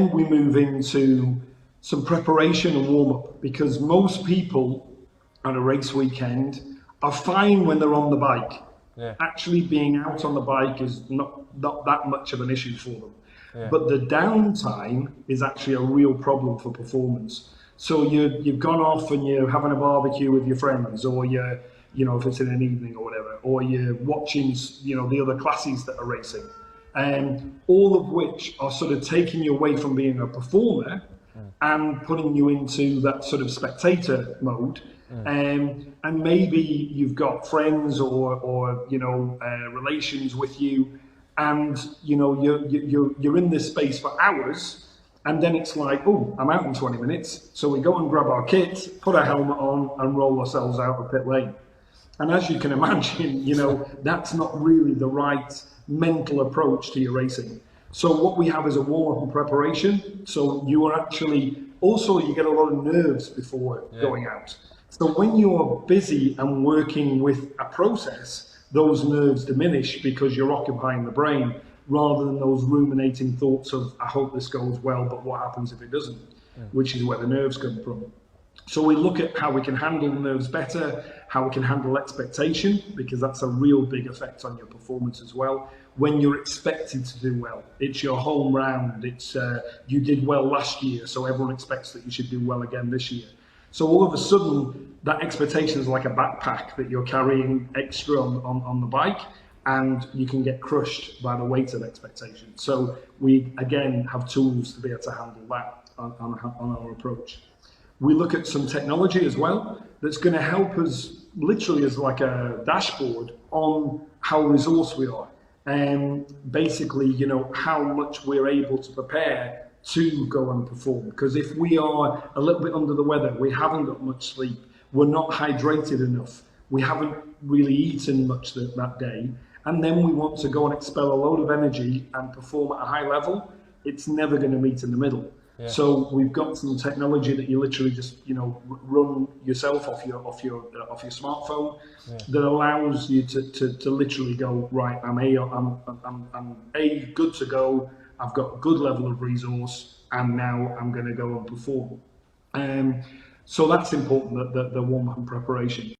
then we move into some preparation and warm-up, because most people on a race weekend are fine when they're on the bike. Yeah. Actually being out on the bike is not that much of an issue for them. Yeah. But the downtime is actually a real problem for performance. So you've gone off and you're having a barbecue with your friends, or you're, if it's in an evening or whatever, or you're watching, the other classes that are racing, all of which are sort of taking you away from being a performer and putting you into that sort of spectator mode. And maybe you've got friends or relations with you, and you're in this space for hours, and then it's like, oh, I'm out in 20 minutes, so we go and grab our kit, put our helmet on, and roll ourselves out of pit lane. And as you can imagine, that's not really the right mental approach to your racing. So what we have is a warm-up and preparation. So you are actually, also you get a lot of nerves before going out. So when you're busy and working with a process, those nerves diminish because you're occupying the brain, rather than those ruminating thoughts of, I hope this goes well, but what happens if it doesn't, which is where the nerves come from. So we look at how we can handle nerves better, how we can handle expectation, because that's a real big effect on your performance as well. When you're expected to do well, it's your home round, it's you did well last year, so everyone expects that you should do well again this year. So all of a sudden, that expectation is like a backpack that you're carrying extra on the bike, and you can get crushed by the weight of expectation. So we, again, have tools to be able to handle that on our approach. We look at some technology as well that's going to help us literally as like a dashboard on how resourced we are. And basically, how much we're able to prepare to go and perform. Because if we are a little bit under the weather, we haven't got much sleep, we're not hydrated enough, we haven't really eaten much that day, and then we want to go and expel a load of energy and perform at a high level, it's never going to meet in the middle. Yeah. So we've got some technology that you literally just run yourself off your smartphone, that allows you to literally go, right, I'm good to go, I've got a good level of resource, and now I'm going to go and perform. So that's important, the warm-up and preparation.